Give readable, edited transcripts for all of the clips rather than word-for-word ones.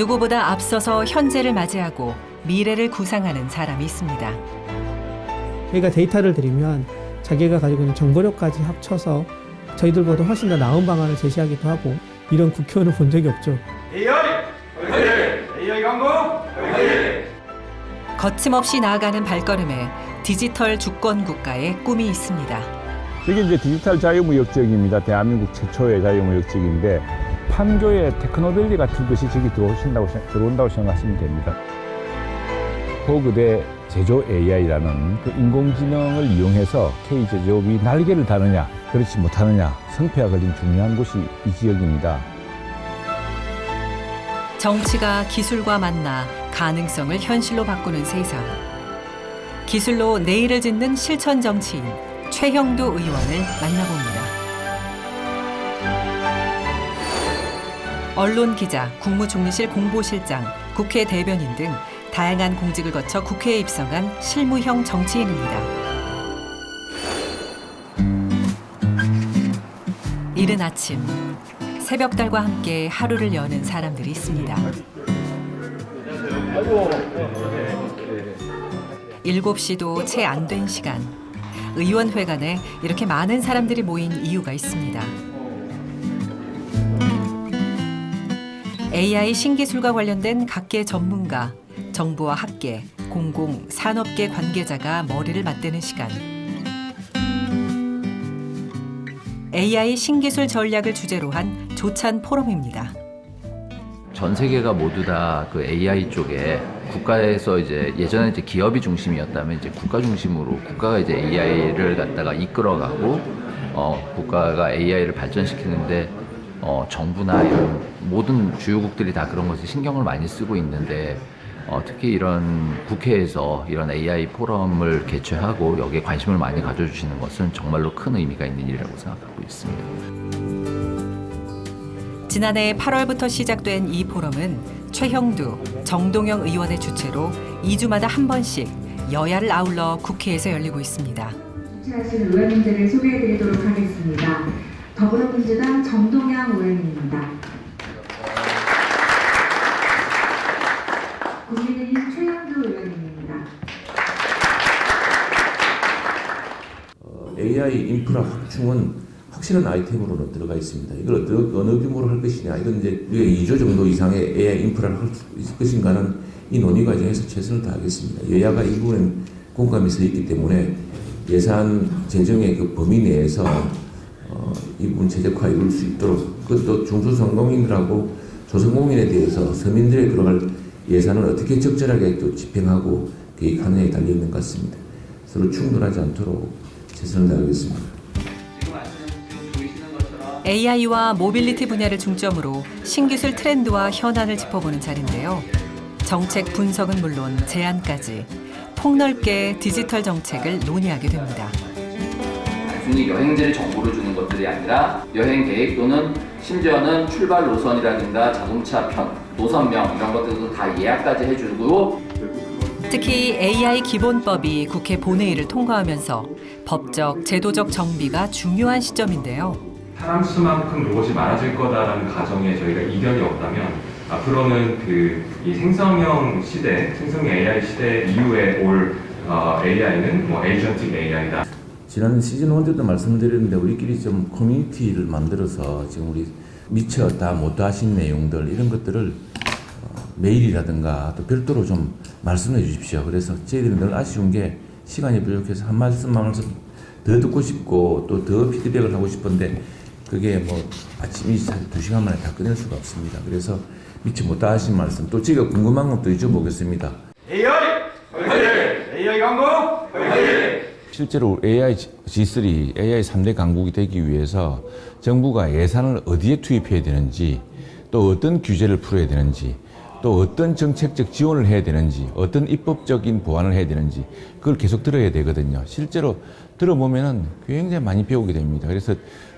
누구보다 앞서서 현재를 맞이하고 미래를 구상하는 사람이 있습니다. 저희가 데이터를 드리면 자기가 가지고 있는 정보력까지 합쳐서 저희들보다 훨씬 더 나은 방안을 제시하기도 하고, 이런 국회의원을 본 적이 없죠. AI 광고 거침없이 나아가는 발걸음에 디지털 주권 국가의 꿈이 있습니다. 이게 이제 디지털 자유무역지역입니다. 대한민국 최초의 자유무역지역인데 판교의 테크노밸리 같은 것이 저기 들어온다고 생각하시면 됩니다. 포그대 제조 AI라는 그 인공지능을 이용해서 K제조업이 날개를 다느냐 그렇지 못하느냐 성패가 걸린 중요한 곳이 이 지역입니다. 정치가 기술과 만나 가능성을 현실로 바꾸는 세상. 기술로 내일을 짓는 실천 정치인 최형두 의원을 만나봅니다. 언론 기자, 국무총리실 공보실장, 국회 대변인 등 다양한 공직을 거쳐 국회에 입성한 실무형 정치인입니다. 이른 아침, 새벽달과 함께 하루를 여는 사람들이 있습니다. 7시도 채 안 된 시간, 의원회관에 이렇게 많은 사람들이 모인 이유가 있습니다. AI 신기술과 관련된 각계 전문가, 정부와 학계, 공공, 산업계 관계자가 머리를 맞대는 시간. AI 신기술 전략을 주제로 한 조찬 포럼입니다. 전 세계가 모두 다 그 AI 쪽에 국가에서 이제 예전에 이제 기업이 중심이었다면 이제 국가 중심으로 국가가 이제 AI를 갖다가 이끌어가고 국가가 AI를 발전시키는데 정부나 이런 모든 주요국들이 다 그런 것에 신경을 많이 쓰고 있는데 특히 이런 국회에서 이런 AI 포럼을 개최하고 여기에 관심을 많이 가져주시는 것은 정말로 큰 의미가 있는 일이라고 생각하고 있습니다. 지난해 8월부터 시작된 이 포럼은 최형두, 정동영 의원의 주최로 2주마다 한 번씩 여야를 아울러 국회에서 열리고 있습니다. 주최하신 의원님들을 소개해드리도록 하겠습니다. 더불어민주당 정동영 의원입니다. 국민의힘 최형두 의원입니다. AI 인프라 확충은 확실한 아이템으로는 들어가 있습니다. 이걸 어느 규모로 할 것이냐, 이건 이제 우리가 2조 정도 이상의 AI 인프라를 할 수 있을 것인가는 이 논의 과정에서 최선을 다하겠습니다. 여야가 이 부분에 공감이 서 있기 때문에 예산 재정의 그 범위 내에서 이 부분 최적화 이룰 수 있도록, 그것도 중소상공인들하고 소상공인에 대해서 서민들에 들어갈 예산을 어떻게 적절하게 또 집행하고 계획하느냐에 달려있는 것 같습니다. 서로 충돌하지 않도록 최선을 다하겠습니다. AI와 모빌리티 분야를 중점으로 신기술 트렌드와 현안을 짚어보는 자리인데요. 정책 분석은 물론 제안까지 폭넓게 디지털 정책을 논의하게 됩니다. 단순히 여행지를 정보를 주는 것들이 아니라 여행 계획 또는 심지어는 출발 노선이라든가 자동차 편, 노선명 이런 것들도 다 예약까지 해주고, 특히 AI 기본법이 국회 본회의를 통과하면서 법적, 제도적 정비가 중요한 시점인데요. 사람 수만큼 로봇이 많아질 거다라는 가정에 저희가 이견이 없다면 앞으로는 이 생성형 시대, 생성형 AI 시대 이후에 올 AI는 뭐 에이전틱 AI다. 지난 시즌 1 때도 말씀을 드렸는데 우리끼리 좀 커뮤니티를 만들어서 지금 우리 미처 다 못 하신 내용들 이런 것들을 메일이라든가 또 별도로 좀 말씀해 주십시오. 그래서 저희들이 늘 아쉬운 게 시간이 부족해서 한 말씀만 더 듣고 싶고 또 더 피드백을 하고 싶은데 그게 뭐 아침 2시간 만에 다 끝낼 수가 없습니다. 그래서 미처 못 하신 말씀 또 제가 궁금한 것도 여쭤보겠습니다. AI 광고 실제로 AI G3, AI 3대 강국이 되기 위해서 정부가 예산을 어디에 투입해야 되는지, 또 어떤 규제를 풀어야 되는지, 또 어떤 정책적 지원을 해야 되는지, 어떤 입법적인 보완을 해야 되는지 그걸 계속 들어야 되거든요. 실제로 들어보면은 굉장히 많이 배우게 됩니다. 그래서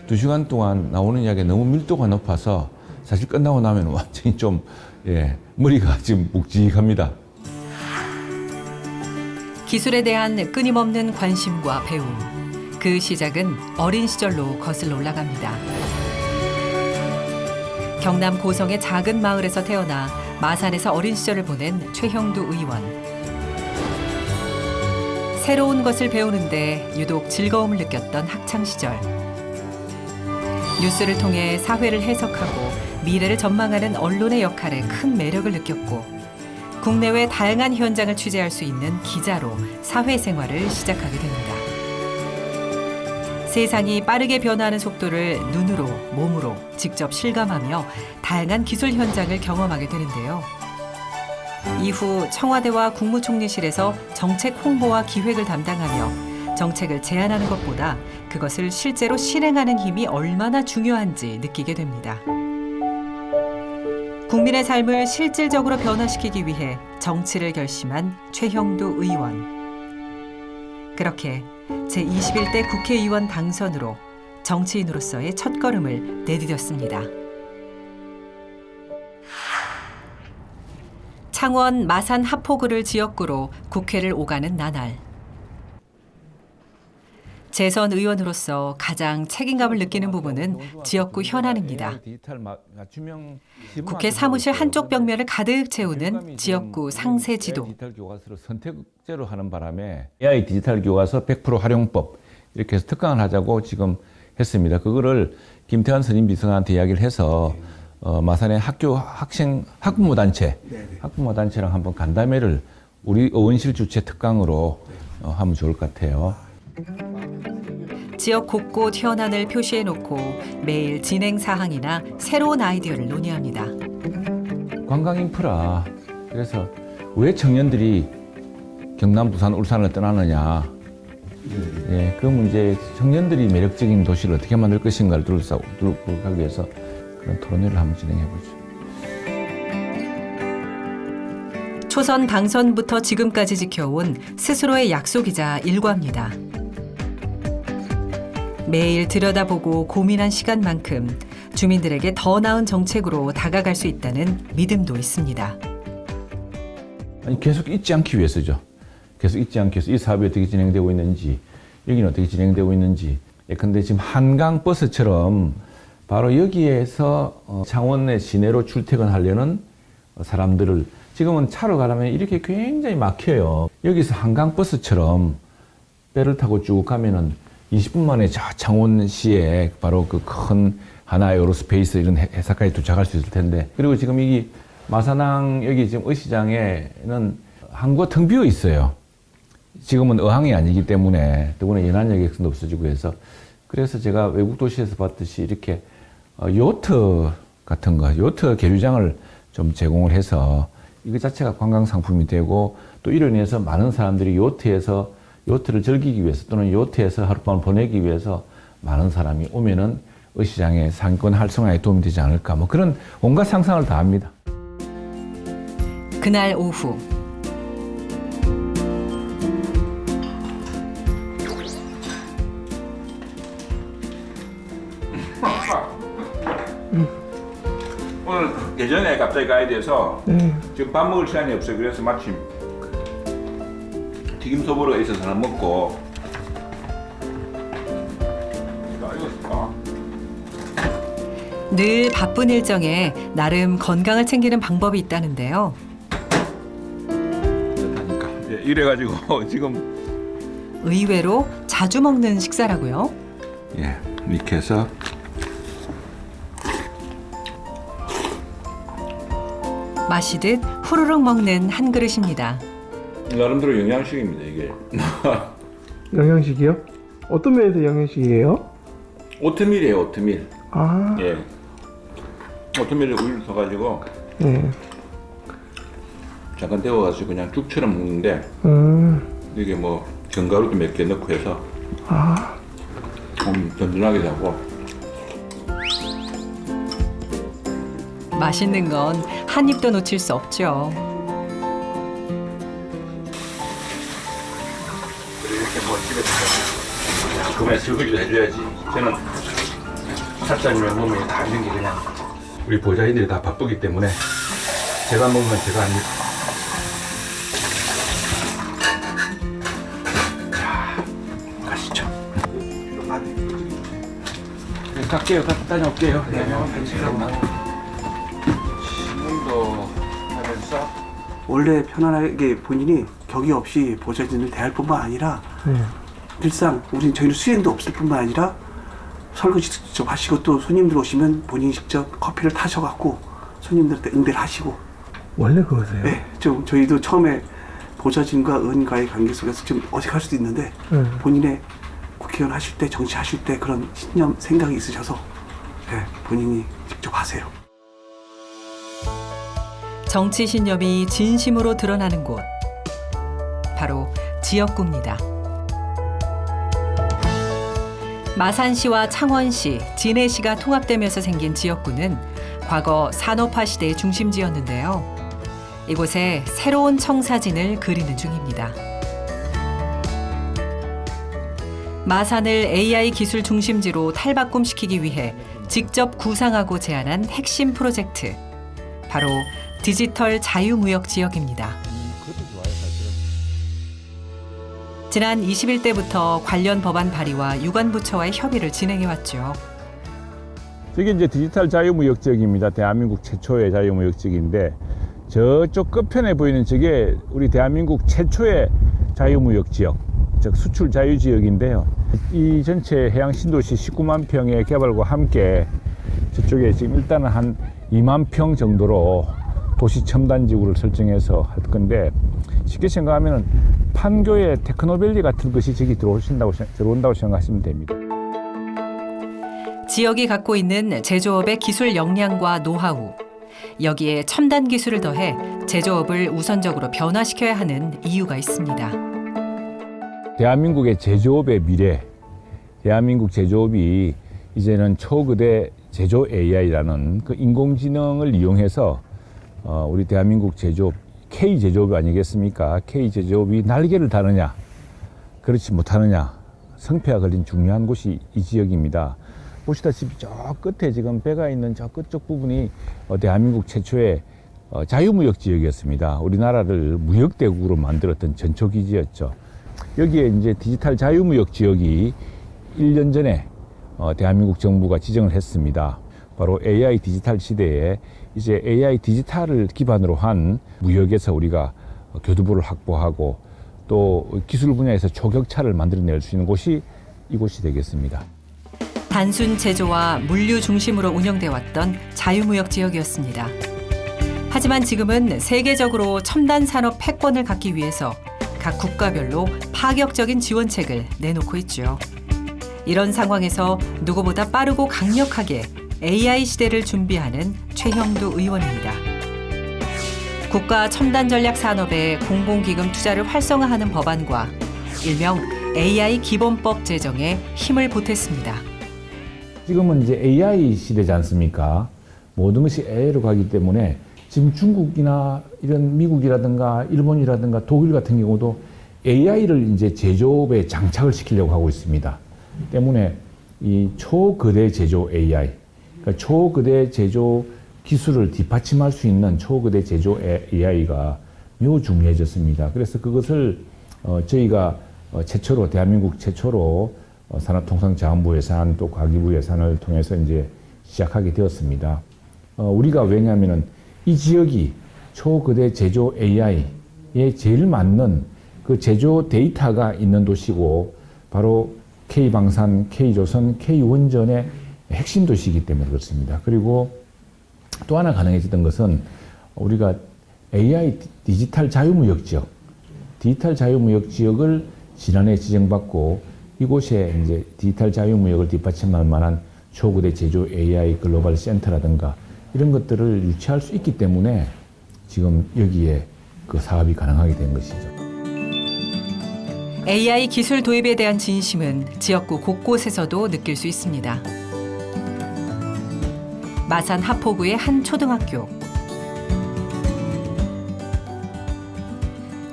2시간 동안 나오는 이야기가 너무 밀도가 높아서 사실 끝나고 나면 완전히 좀 머리가 지금 묵직합니다. 기술에 대한 끊임없는 관심과 배움. 그 시작은 어린 시절로 거슬러 올라갑니다. 경남 고성의 작은 마을에서 태어나 마산에서 어린 시절을 보낸 최형두 의원. 새로운 것을 배우는데 유독 즐거움을 느꼈던 학창 시절. 뉴스를 통해 사회를 해석하고 미래를 전망하는 언론의 역할에 큰 매력을 느꼈고 국내외 다양한 현장을 취재할 수 있는 기자로 사회생활을 시작하게 됩니다. 세상이 빠르게 변화하는 속도를 눈으로, 몸으로 직접 실감하며 다양한 기술 현장을 경험하게 되는데요. 이후 청와대와 국무총리실에서 정책 홍보와 기획을 담당하며 정책을 제안하는 것보다 그것을 실제로 실행하는 힘이 얼마나 중요한지 느끼게 됩니다. 국민의 삶을 실질적으로 변화시키기 위해 정치를 결심한 최형두 의원. 그렇게 제21대 국회의원 당선으로 정치인으로서의 첫걸음을 내디뎠습니다. 창원 마산 하포구를 지역구로 국회를 오가는 나날. 재선 의원으로서 가장 책임감을 느끼는 부분은 지역구 현안입니다. 국회 사무실 한쪽 벽면을 가득 채우는 지역구 상세 지도. 디지털 교과서를 선택제로 하는 바람에 AI 디지털 교과서 100% 활용법 이렇게 해서 특강을 하자고 지금 했습니다. 그거를 김태환 선임 비서관한테 이야기를 해서 마산의 학부모 단체랑 한번 간담회를 우리 의원실 주최 특강으로 하면 좋을 것 같아요. 지역 곳곳 현안을 표시해놓고 매일 진행 사항이나 새로운 아이디어를 논의합니다. 관광 인프라. 그래서 왜 청년들이 경남, 부산, 울산을 떠나느냐. 예, 그 문제에 청년들이 매력적인 도시를 어떻게 만들 것인가를 둘러싸기 위해서 그런 토론회를 한번 진행해 보죠. 초선 당선부터 지금까지 지켜온 스스로의 약속이자 일과입니다. 매일 들여다보고 고민한 시간만큼 주민들에게 더 나은 정책으로 다가갈 수 있다는 믿음도 있습니다. 아니, 계속 잊지 않기 위해서죠. 계속 잊지 않기 위해서 이 사업이 어떻게 진행되고 있는지, 여기는 어떻게 진행되고 있는지. 예컨대 지금 한강 버스처럼 바로 여기에서 창원의 시내로 출퇴근하려는 사람들을 지금은 차로 가려면 이렇게 굉장히 막혀요. 여기서 한강 버스처럼 배를 타고 쭉 가면은 20분 만에 창원시에 바로 그 큰 하나의 에어로스페이스 이런 회사까지 도착할 수 있을 텐데. 그리고 지금 여기 마산항 여기 지금 의시장에는 항구가 텅 비어 있어요. 지금은 어항이 아니기 때문에 더구나 연안 여객선도 없어지고 해서 그래서 제가 외국 도시에서 봤듯이 이렇게 요트 같은 거, 요트 계류장을 좀 제공을 해서 이거 자체가 관광 상품이 되고 또 이로 인해서 많은 사람들이 요트를 즐기기 위해서 또는 요트에서 하룻밤을 보내기 위해서 많은 사람이 오면은 의시장의 상권 활성화에 도움이 되지 않을까 뭐 그런 온갖 상상을 다 합니다. 그날 오후 오늘 예전에 갑자기 가야 돼서 지금 밥 먹을 시간이 없어요. 그래서 마침 튀김소보로가 있어서 하나 먹고 늘 바쁜 일정에 나름 건강을 챙기는 방법이 있다는데요. 이래가지고 지금 의외로 자주 먹는 식사라고요. 예 이렇게 해서 마시듯 후루룩 먹는 한 그릇입니다. 나름대로 영양식입니다 이게. 영양식이요? 어떤 면에서 영양식이에요? 오트밀이에요 오트밀. 아, 예. 오트밀에 우유를 써가지고 네. 잠깐 데워가지고 그냥 죽처럼 먹는데 이게 뭐 견과류도 몇 개 넣고 해서 좀 든든하게 하고. 맛있는 건 한 입도 놓칠 수 없죠. 이렇게 뭐 집에서 그만 설거지도 해줘야지. 저는 살짝이면 몸에 다 있는 게 그냥 우리 보좌인들이 다 바쁘기 때문에 제가 먹으면 제가 안 먹고. 자, 가시죠. 네, 갈게요. 다녀올게요. 네, 신문도 원래 편안하게 본인이 격의 없이 보좌진을 대할 뿐만 아니라 늘상 저희는 수행도 없을 뿐만 아니라 설거지 직접 하시고 또 손님들 오시면 본인이 직접 커피를 타셔갖고 손님들한테 응대를 하시고. 원래 그러세요? 네, 좀 저희도 처음에 보좌진과 의원과의 관계 속에서 좀 어색할 수도 있는데 본인의 국회의원 하실 때 정치하실 때 그런 신념 생각이 있으셔서 본인이 직접 하세요. 정치 신념이 진심으로 드러나는 곳, 바로 지역구입니다. 마산시와 창원시, 진해시가 통합되면서 생긴 지역구는 과거 산업화 시대의 중심지였는데요. 이곳에 새로운 청사진을 그리는 중입니다. 마산을 AI 기술 중심지로 탈바꿈시키기 위해 직접 구상하고 제안한 핵심 프로젝트, 바로 디지털 자유무역 지역입니다. 지난 20일때부터 관련 법안 발의와 유관부처와의 협의를 진행해왔죠. 저게 이제 디지털 자유무역 지역입니다. 대한민국 최초의 자유무역 지역인데 저쪽 끝편에 보이는 저게 우리 대한민국 최초의 자유무역 지역, 즉 수출 자유 지역인데요. 이 전체 해양 신도시 19만 평의 개발과 함께 저쪽에 지금 일단은 한 2만 평 정도로 도시 첨단지구를 설정해서 할 건데 쉽게 생각하면 판교의 테크노밸리 같은 것이 저기 들어온다고 생각하시면 됩니다. 지역이 갖고 있는 제조업의 기술 역량과 노하우, 여기에 첨단 기술을 더해 제조업을 우선적으로 변화시켜야 하는 이유가 있습니다. 대한민국의 제조업의 미래, 대한민국 제조업이 이제는 초거대 제조 AI라는 그 인공지능을 이용해서 우리 대한민국 제조업, K제조업이 아니겠습니까? K제조업이 날개를 다느냐, 그렇지 못하느냐, 성패가 걸린 중요한 곳이 이 지역입니다. 보시다시피 저 끝에 지금 배가 있는 저 끝쪽 부분이 대한민국 최초의 자유무역 지역이었습니다. 우리나라를 무역대국으로 만들었던 전초기지였죠. 여기에 이제 디지털 자유무역 지역이 1년 전에 대한민국 정부가 지정을 했습니다. 바로 AI 디지털 시대에 이제 AI 디지털을 기반으로 한 무역에서 우리가 교두보를 확보하고 또 기술 분야에서 초격차를 만들어낼 수 있는 곳이 이곳이 되겠습니다. 단순 제조와 물류 중심으로 운영돼 왔던 자유무역 지역이었습니다. 하지만 지금은 세계적으로 첨단 산업 패권을 갖기 위해서 각 국가별로 파격적인 지원책을 내놓고 있죠. 이런 상황에서 누구보다 빠르고 강력하게 AI 시대를 준비하는 최형두 의원입니다. 국가 첨단 전략 산업에 공공기금 투자를 활성화하는 법안과 일명 AI 기본법 제정에 힘을 보탰습니다. 지금은 이제 AI 시대지 않습니까? 모든 것이 AI로 가기 때문에 지금 중국이나 이런 미국이라든가 일본이라든가 독일 같은 경우도 AI를 이제 제조업에 장착을 시키려고 하고 있습니다. 때문에 이 초거대 제조 AI, 그러니까 초거대 제조 기술을 뒷받침할 수 있는 초거대 제조 AI가 매우 중요해졌습니다. 그래서 그것을 저희가 최초로 대한민국 최초로 산업통상자원부 예산 또 과기부 예산을 통해서 이제 시작하게 되었습니다. 우리가 왜냐하면은 이 지역이 초거대 제조 AI에 제일 맞는 그 제조 데이터가 있는 도시고 바로 K방산, K조선, K원전의 핵심 도시이기 때문에 그렇습니다. 그리고 또 하나 가능해졌던 것은 우리가 AI 디지털 자유무역 지역, 디지털 자유무역 지역을 지난해 지정받고 이곳에 이제 디지털 자유무역을 뒷받침할 만한 초거대 제조 AI 글로벌 센터라든가 이런 것들을 유치할 수 있기 때문에 지금 여기에 그 사업이 가능하게 된 것이죠. AI 기술 도입에 대한 진심은 지역구 곳곳에서도 느낄 수 있습니다. 마산 하포구의 한 초등학교.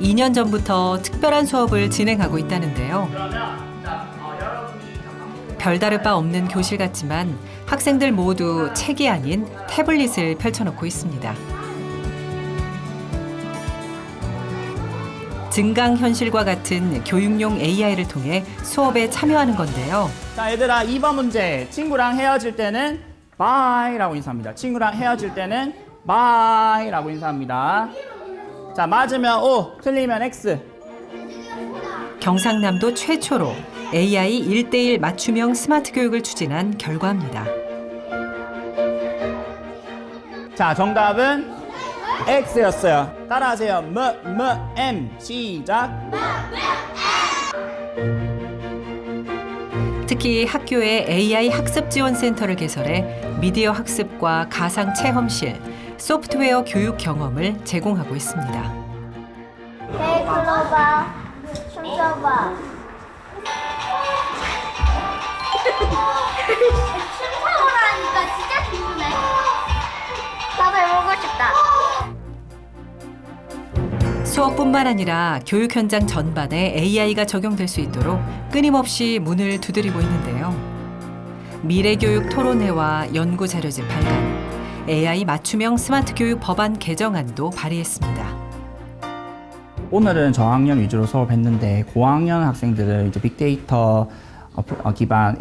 2년 전부터 특별한 수업을 진행하고 있다는데요. 별다를 바 없는 교실 같지만 학생들 모두 책이 아닌 태블릿을 펼쳐놓고 있습니다. 증강현실과 같은 교육용 AI를 통해 수업에 참여하는 건데요. 자, 얘들아, 2번 문제. 친구랑 헤어질 때는 바이라고 인사합니다. 친구랑 헤어질 때는 바이라고 인사합니다. 자, 맞으면 O, 틀리면 X. 경상남도 최초로 AI 1:1 맞춤형 스마트 교육을 추진한 결과입니다. 자, 정답은 X였어요. 따라하세요. M. 시작. 특히 학교에 AI 학습 지원 센터를 개설해 미디어 학습과 가상 체험실, 소프트웨어 교육 경험을 제공하고 있습니다. 글로바 춤춰봐. 춤춰보라니까 진짜 기쁘네. 나도 해보고 싶다. 수업뿐만 아니라 교육 현장 전반에 AI가 적용될 수 있도록 끊임없이 문을 두드리고 있는데요. 미래교육 토론회와 연구자료집 발간, AI 맞춤형 스마트 교육 법안 개정안도 발의했습니다. 오늘은 저학년 위주로 수업했는데 고학년 학생들을 이제 빅데이터 기반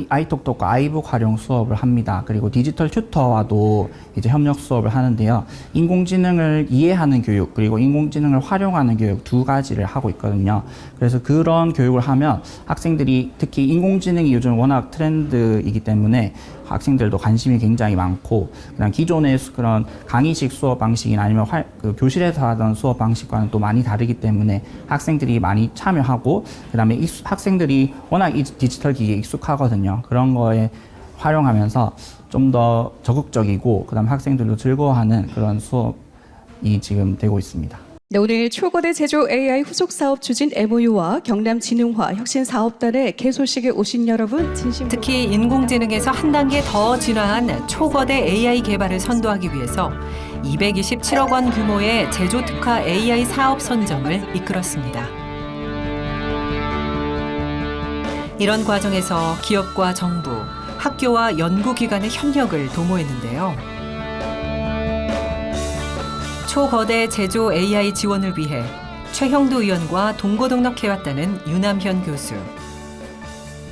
아이톡톡과 아이북 활용 수업을 합니다. 그리고 디지털 튜터와도 이제 협력 수업을 하는데요. 인공지능을 이해하는 교육 그리고 인공지능을 활용하는 교육 두 가지를 하고 있거든요. 그래서 그런 교육을 하면 학생들이 특히 인공지능이 요즘 워낙 트렌드이기 때문에 학생들도 관심이 굉장히 많고 그냥 기존의 그런 강의식 수업 방식이나 아니면 그 교실에서 하던 수업 방식과는 또 많이 다르기 때문에 학생들이 많이 참여하고 그다음에 학생들이 워낙 이 디지털 기기에 익숙하거든요. 그런 거에 활용하면서 좀 더 적극적이고 그다음 학생들도 즐거워하는 그런 수업이 지금 되고 있습니다. 네, 오늘 초거대 제조 AI 후속 사업 추진 MOU와 경남진흥화 혁신사업단의 개소식에 오신 여러분 진심으로 특히 인공지능에서 한 단계 더 진화한 초거대 AI 개발을 선도하기 위해서 227억 원 규모의 제조 특화 AI 사업 선정을 이끌었습니다. 이런 과정에서 기업과 정부, 학교와 연구기관의 협력을 도모했는데요. 초거대 제조 AI 지원을 위해 최형두 의원과 동고동락해왔다는 유남현 교수.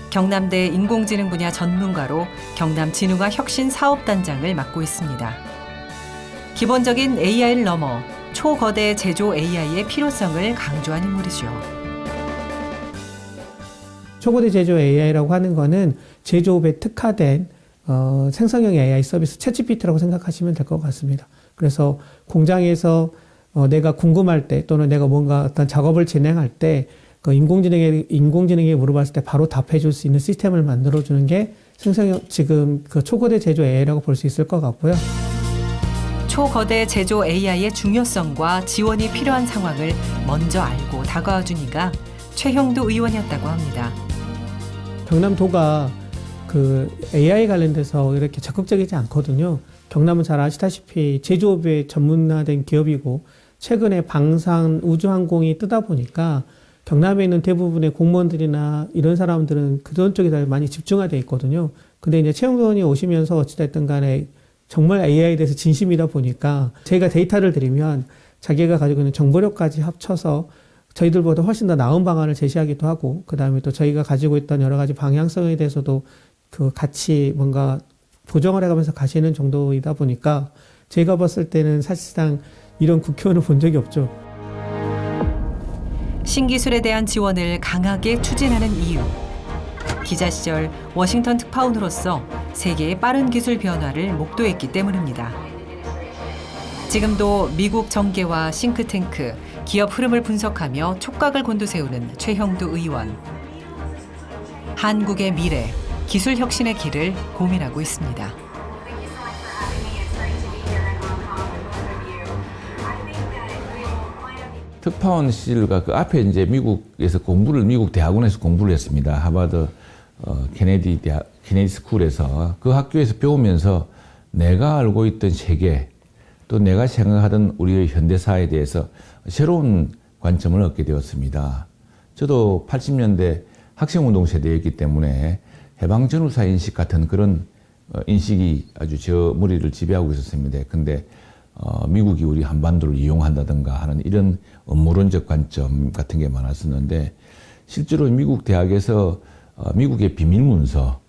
경남대 인공지능 분야 전문가로 경남진흥화 혁신사업단장을 맡고 있습니다. 기본적인 AI를 넘어 초거대 제조 AI의 필요성을 강조한 인물이죠. 초거대 제조 AI라고 하는 거는 제조업에 특화된 생성형 AI 서비스 챗GPT라고 생각하시면 될 것 같습니다. 그래서 공장에서 내가 궁금할 때 또는 내가 뭔가 어떤 작업을 진행할 때 그 인공지능에 물어봤을 때 바로 답해 줄 수 있는 시스템을 만들어 주는 게 지금 그 초거대 제조 AI라고 볼 수 있을 것 같고요. 초거대 제조 AI의 중요성과 지원이 필요한 상황을 먼저 알고 다가와 준 이가 최형두 의원이었다고 합니다. 경남도가 그 AI 관련돼서 이렇게 적극적이지 않거든요. 경남은 잘 아시다시피 제조업에 전문화된 기업이고 최근에 방산 우주항공이 뜨다 보니까 경남에 있는 대부분의 공무원들이나 이런 사람들은 그런 쪽에 더 많이 집중화되어 있거든요. 근데 이제 최영도 의원이 오시면서 어찌됐든 간에 정말 AI에 대해서 진심이다 보니까 저희가 데이터를 드리면 자기가 가지고 있는 정보력까지 합쳐서 저희들보다 훨씬 더 나은 방안을 제시하기도 하고 그다음에 또 저희가 가지고 있던 여러 가지 방향성에 대해서도 그 같이 뭔가 보정을 해가면서 가시는 정도이다 보니까 제가 봤을 때는 사실상 이런 국회의원을 본 적이 없죠. 신기술에 대한 지원을 강하게 추진하는 이유. 기자 시절 워싱턴 특파원으로서 세계의 빠른 기술 변화를 목도했기 때문입니다. 지금도 미국 정계와 싱크탱크, 기업 흐름을 분석하며 촉각을 곤두세우는 최형두 의원. 한국의 미래, 기술 혁신의 길을 고민하고 있습니다. 특파원 시절과 그 앞에 이제 미국에서 미국 대학원에서 공부를 했습니다. 하버드 케네디 스쿨에서 그 학교에서 배우면서 내가 알고 있던 세계 또 내가 생각하던 우리의 현대사에 대해서 새로운 관점을 얻게 되었습니다. 저도 80년대 학생운동 세대였기 때문에 해방전후사 인식 같은 그런 인식이 아주 저 머리를 지배하고 있었습니다. 근데 미국이 우리 한반도를 이용한다든가 하는 이런 업무론적 관점 같은 게 많았었는데 실제로 미국 대학에서 미국의 비밀문서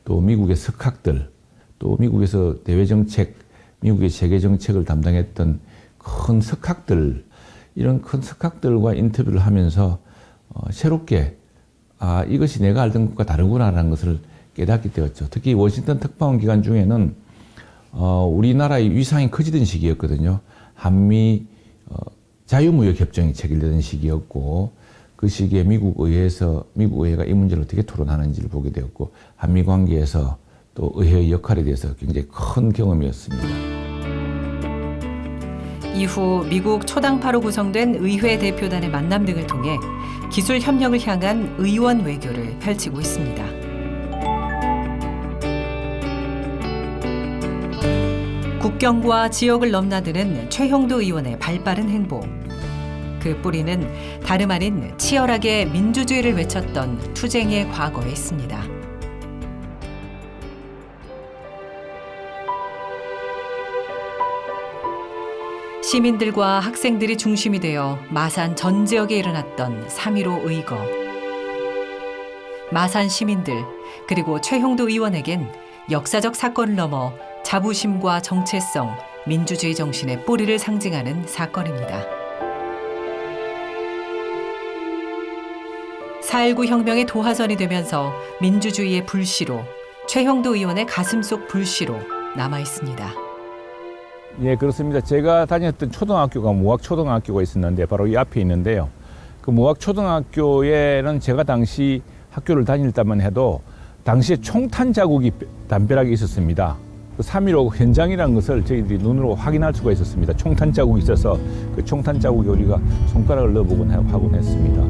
또 미국의 석학들 또 미국에서 대외정책, 미국의 세계정책을 담당했던 큰 석학들 이런 큰 석학들과 인터뷰를 하면서 새롭게 이것이 내가 알던 것과 다르구나라는 것을 깨닫게 되었죠. 특히 워싱턴 특파원 기간 중에는 우리나라의 위상이 커지던 시기였거든요. 한미 자유무역 협정이 체결되던 시기였고 그 시기에 미국 의회가 이 문제를 어떻게 토론하는지를 보게 되었고 한미 관계에서 또 의회의 역할에 대해서 굉장히 큰 경험이었습니다. 이후 미국 초당파로 구성된 의회 대표단의 만남 등을 통해 기술 협력을 향한 의원 외교를 펼치고 있습니다. 국경과 지역을 넘나드는 최형도 의원의 발빠른 행보. 그 뿌리는 다름 아닌 치열하게 민주주의를 외쳤던 투쟁의 과거에 있습니다. 시민들과 학생들이 중심이 되어 마산 전 지역에 일어났던 3.15 의거. 마산 시민들 그리고 최형도 의원에겐 역사적 사건을 넘어 자부심과 정체성, 민주주의 정신의 뿌리를 상징하는 사건입니다. 4.19 혁명의 도화선이 되면서 민주주의의 불씨로, 최형도 의원의 가슴속 불씨로 남아 있습니다. 예, 그렇습니다. 제가 다녔던 초등학교가 무학초등학교가 있었는데 바로 이 앞에 있는데요. 그 무학초등학교에는 제가 당시 학교를 다닐 때만 해도 당시에 총탄 자국이 담벼락에 있었습니다. 그 3.15 현장이라는 것을 저희들이 눈으로 확인할 수가 있었습니다. 총탄 자국이 있어서 그 총탄 자국에 우리가 손가락을 넣어보곤 하곤 했습니다.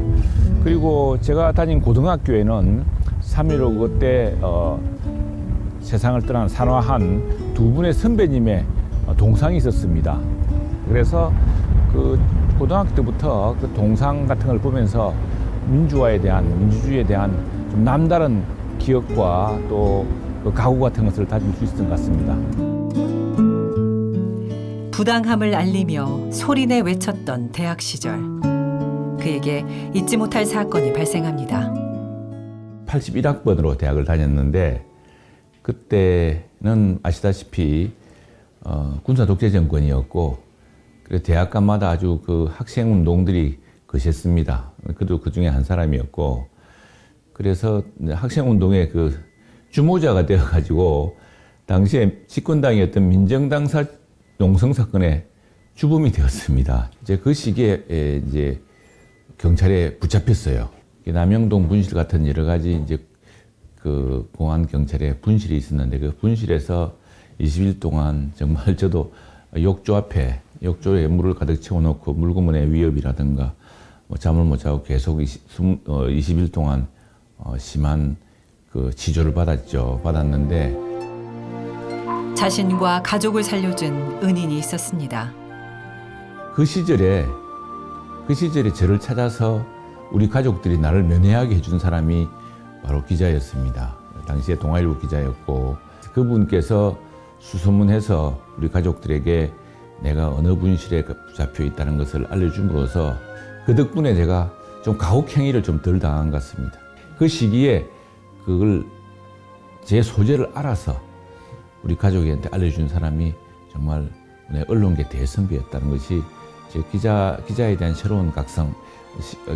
그리고 제가 다닌 고등학교에는 3.15 그때 세상을 떠난 산화한 두 분의 선배님의 동상이 있었습니다. 그래서 그 고등학교 때부터 그 동상 같은 걸 보면서 민주주의에 대한 좀 남다른 기억과 또 그 각오 같은 것을 다질 수 있었던 것 같습니다. 부당함을 알리며 소리내 외쳤던 대학 시절. 그에게 잊지 못할 사건이 발생합니다. 81학번으로 대학을 다녔는데 그때는 아시다시피 군사 독재 정권이었고 그래서 대학간마다 아주 그 학생 운동들이 거셌습니다. 그도 그 중에 한 사람이었고 그래서 학생 운동의 그 주모자가 되어가지고 당시에 집권당이었던 민정당사 농성 사건의 주범이 되었습니다. 이제 그 시기에 이제 경찰에 붙잡혔어요. 남영동 분실 같은 여러 가지 이제 그 공안 경찰에 분실이 있었는데 그 분실에서 20일 동안 정말 저도 욕조에 물을 가득 채워놓고 물구먼의 위협이라든가 잠을 못 자고 계속 20일 동안 심한 그 치조를 받았는데 자신과 가족을 살려준 은인이 있었습니다. 그 시절에 저를 찾아서 우리 가족들이 나를 면회하게 해준 사람이 바로 기자였습니다. 당시에 동아일보 기자였고 그분께서 수소문해서 우리 가족들에게 내가 어느 분실에 잡혀 있다는 것을 알려줌으로써 그 덕분에 제가 좀 가혹행위를 좀 덜 당한 것 같습니다. 그 시기에 그걸 제 소재를 알아서 우리 가족한테 알려준 사람이 정말 언론계 대선배였다는 것이 제 기자에 대한 새로운 각성,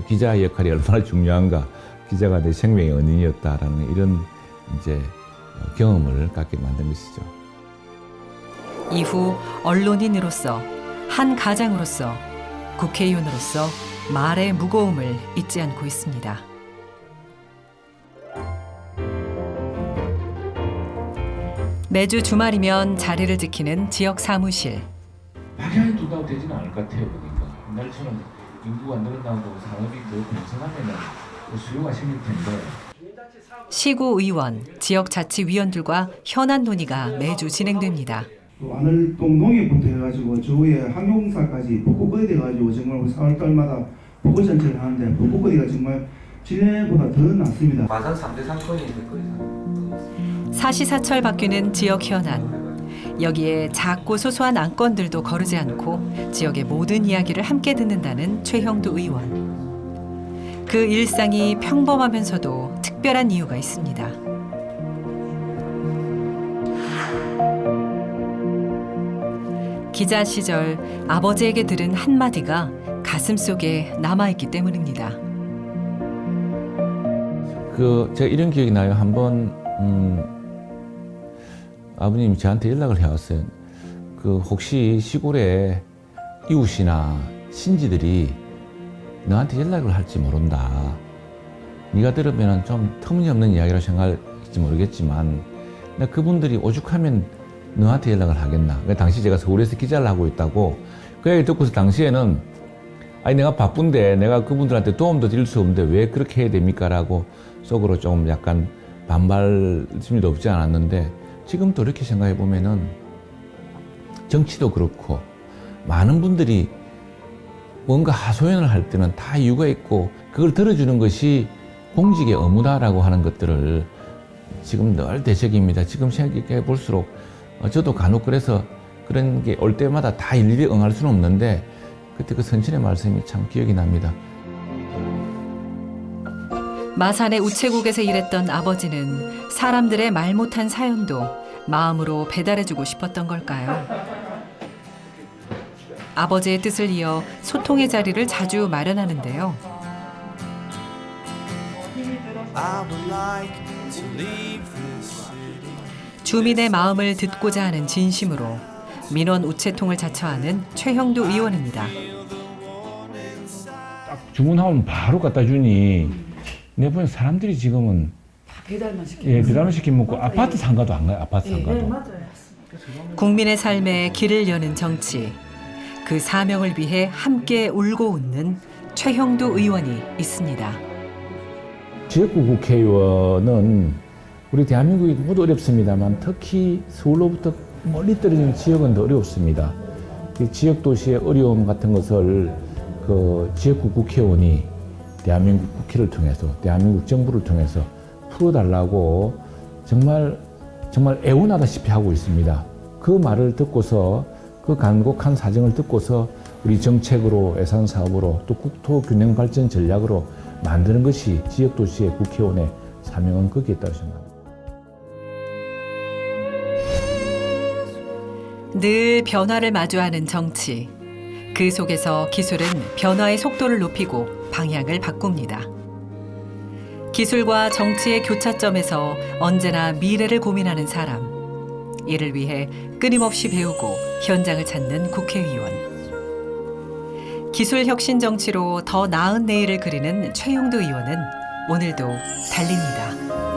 기자의 역할이 얼마나 중요한가, 기자가 내 생명의 은인이었다라는 이런 이제 경험을 갖게 만든 것이죠. 이후 언론인으로서, 한 가장으로서, 국회의원으로서 말의 무거움을 잊지 않고 있습니다. 매주 주말이면 자리를 지키는 지역 사무실. 막연히 둔다고 되지는 않을 것 같아요. 보니까 옛날처럼 인구가 늘어나고 산업이 더 번성하면 수요가 생길 텐데. 시구 의원, 지역자치위원들과 현안 논의가 매주 진행됩니다. 안월동 농협부터 해가지고 저후에 항용사까지 벚꽃거리 돼가지고 정말 4월달마다 벚꽃 전체를 하는데 벚꽃거리가 정말 지난해보다 더 낫습니다. 마산 3대 상권이 될 거예요. 사시사철 바뀌는 지역 현안. 여기에 작고 소소한 안건들도 거르지 않고 지역의 모든 이야기를 함께 듣는다는 최형도 의원. 그 일상이 평범하면서도 특별한 이유가 있습니다. 기자 시절 아버지에게 들은 한마디가 가슴속에 남아있기 때문입니다. 제가 이런 기억이 나요. 한번 아버님이 저한테 연락을 해왔어요. 혹시 시골에 이웃이나 친지들이 너한테 연락을 할지 모른다. 네가 들으면 좀 터무니없는 이야기라고 생각할지 모르겠지만 그분들이 오죽하면 너한테 연락을 하겠나. 당시 제가 서울에서 기자를 하고 있다고 그 얘기 듣고서 당시에는 아니 내가 바쁜데 내가 그분들한테 도움도 드릴 수 없는데 왜 그렇게 해야 됩니까? 라고 속으로 좀 약간 반발 심리도 없지 않았는데 지금 돌이켜 생각해 보면은 정치도 그렇고 많은 분들이 뭔가 하소연을 할 때는 다 이유가 있고 그걸 들어주는 것이 공직의 의무다라고 하는 것들을 지금 늘 되새깁니다. 지금 생각해 볼수록 저도 간혹 그래서 그런 게 올 때마다 다 일일이 응할 수는 없는데 그때 그 선친의 말씀이 참 기억이 납니다. 마산의 우체국에서 일했던 아버지는 사람들의 말 못한 사연도 마음으로 배달해주고 싶었던 걸까요? 아버지의 뜻을 이어 소통의 자리를 자주 마련하는데요. 주민의 마음을 듣고자 하는 진심으로 민원 우체통을 자처하는 최형두 의원입니다. 딱 주문하면 바로 갖다 주니 내 보면 사람들이 지금은 배달만 시키고 배달만 시키면 먹고 아파트 상가도 안 가요. 아파트 상가도. 맞아요. 국민의 삶에 길을 여는 정치. 그 사명을 위해 함께 울고 웃는 최형두 의원이 있습니다. 지역구 국회의원은 우리 대한민국이 모두 어렵습니다만 특히 서울로부터 멀리 떨어진 지역은 더 어렵습니다. 그 지역 도시의 어려움 같은 것을 그 지역구 국회의원이 대한민국 국회를 통해서 대한민국 정부를 통해서 풀어달라고 정말 애원하다시피 하고 있습니다. 그 말을 듣고서 그 간곡한 사정을 듣고서 우리 정책으로 예산 사업으로 또 국토 균형 발전 전략으로 만드는 것이 지역 도시의 국회의원의 사명은 거기에 있다고 생각합니다. 늘 변화를 마주하는 정치. 그 속에서 기술은 변화의 속도를 높이고 방향을 바꿉니다. 기술과 정치의 교차점에서 언제나 미래를 고민하는 사람. 이를 위해 끊임없이 배우고 현장을 찾는 국회의원. 기술 혁신 정치로 더 나은 내일을 그리는 최형두 의원은 오늘도 달립니다.